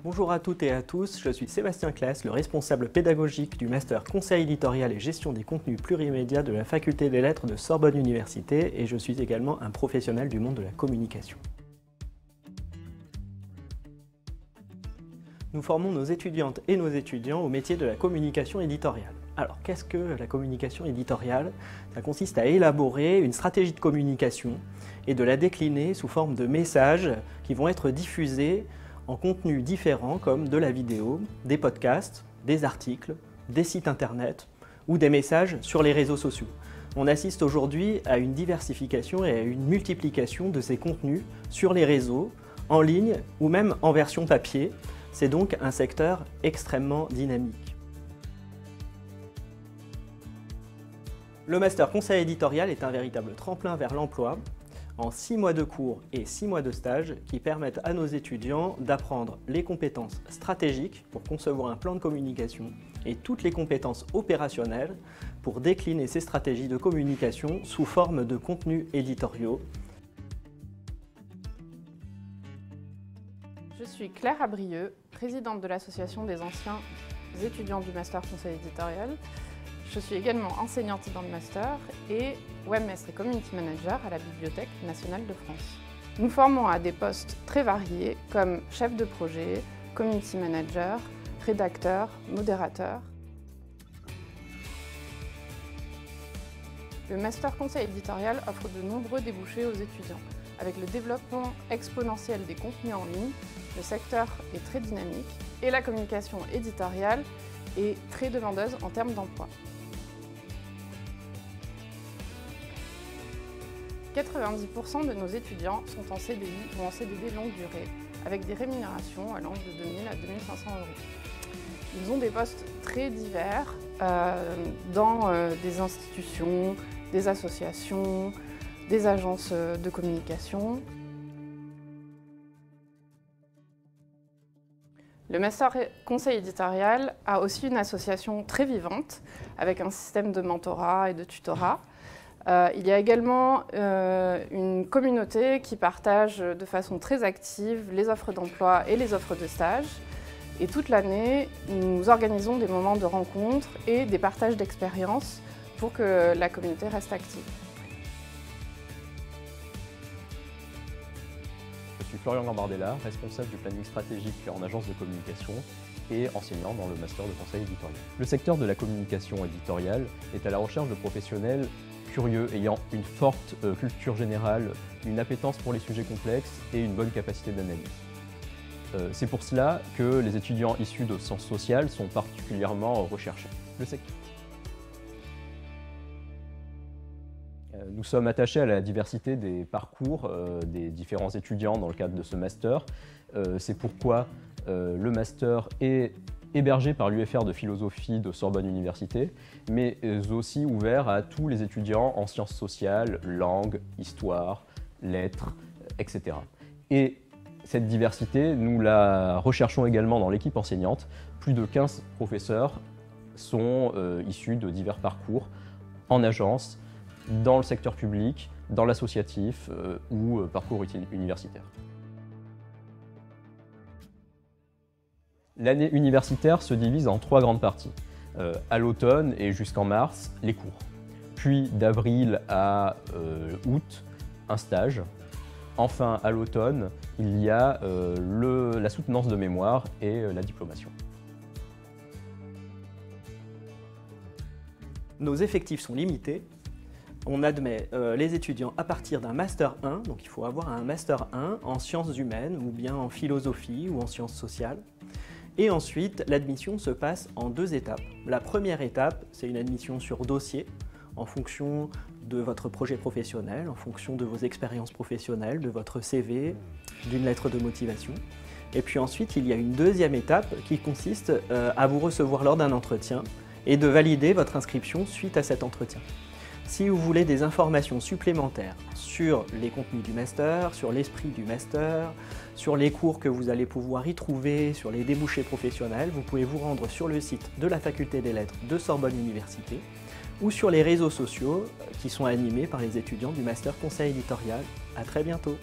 Bonjour à toutes et à tous, je suis Sébastien Claes, le responsable pédagogique du Master Conseil éditorial et gestion des contenus plurimédia de la Faculté des Lettres de Sorbonne Université et je suis également un professionnel du monde de la communication. Nous formons nos étudiantes et nos étudiants au métier de la communication éditoriale. Alors, qu'est-ce que la communication éditoriale? Ça consiste à élaborer une stratégie de communication et de la décliner sous forme de messages qui vont être diffusés en contenus différents comme de la vidéo, des podcasts, des articles, des sites internet ou des messages sur les réseaux sociaux. On assiste aujourd'hui à une diversification et à une multiplication de ces contenus sur les réseaux, en ligne ou même en version papier. C'est donc un secteur extrêmement dynamique. Le Master Conseil éditorial est un véritable tremplin vers l'emploi en 6 mois de cours et 6 mois de stage qui permettent à nos étudiants d'apprendre les compétences stratégiques pour concevoir un plan de communication et toutes les compétences opérationnelles pour décliner ces stratégies de communication sous forme de contenus éditoriaux. Je suis Claire Abrieux, présidente de l'association des anciens étudiants du Master Conseil éditorial. Je suis également enseignante dans le Master et webmaster et community manager à la Bibliothèque nationale de France. Nous formons à des postes très variés comme chef de projet, community manager, rédacteur, modérateur. Le Master Conseil éditorial offre de nombreux débouchés aux étudiants. Avec le développement exponentiel des contenus en ligne, le secteur est très dynamique et la communication éditoriale est très demandeuse en termes d'emploi. 90% de nos étudiants sont en CDI ou en CDD longue durée, avec des rémunérations allant de 2 000 à 2 500 €. Ils ont des postes très divers dans des institutions, des associations, des agences de communication. Le Master Conseil éditorial a aussi une association très vivante avec un système de mentorat et de tutorat. Il y a également une communauté qui partage de façon très active les offres d'emploi et les offres de stage. Et toute l'année, nous organisons des moments de rencontre et des partages d'expériences pour que la communauté reste active. Je suis Florian Gambardella, responsable du planning stratégique en agence de communication et enseignant dans le Master de Conseil éditorial. Le secteur de la communication éditoriale est à la recherche de professionnels curieux, ayant une forte culture générale, une appétence pour les sujets complexes et une bonne capacité d'analyse. C'est pour cela que les étudiants issus de sciences sociales sont particulièrement recherchés. Nous sommes attachés à la diversité des parcours des différents étudiants dans le cadre de ce master. C'est pourquoi le master est hébergé par l'UFR de philosophie de Sorbonne Université, mais aussi ouvert à tous les étudiants en sciences sociales, langues, histoire, lettres, etc. Et cette diversité, nous la recherchons également dans l'équipe enseignante. Plus de 15 professeurs sont issus de divers parcours en agence, dans le secteur public, dans l'associatif ou parcours universitaire. L'année universitaire se divise en 3 grandes parties. À l'automne et jusqu'en mars, les cours. Puis d'avril à août, un stage. Enfin, à l'automne, il y a la soutenance de mémoire et la diplomation. Nos effectifs sont limités. On admet les étudiants à partir d'un Master 1, donc il faut avoir un Master 1 en sciences humaines ou bien en philosophie ou en sciences sociales. Et ensuite, l'admission se passe en 2 étapes. La première étape, c'est une admission sur dossier, en fonction de votre projet professionnel, en fonction de vos expériences professionnelles, de votre CV, d'une lettre de motivation. Et puis ensuite, il y a une deuxième étape qui consiste à vous recevoir lors d'un entretien et de valider votre inscription suite à cet entretien. Si vous voulez des informations supplémentaires sur les contenus du master, sur l'esprit du master, sur les cours que vous allez pouvoir y trouver, sur les débouchés professionnels, vous pouvez vous rendre sur le site de la Faculté des Lettres de Sorbonne Université ou sur les réseaux sociaux qui sont animés par les étudiants du Master Conseil éditorial. À très bientôt.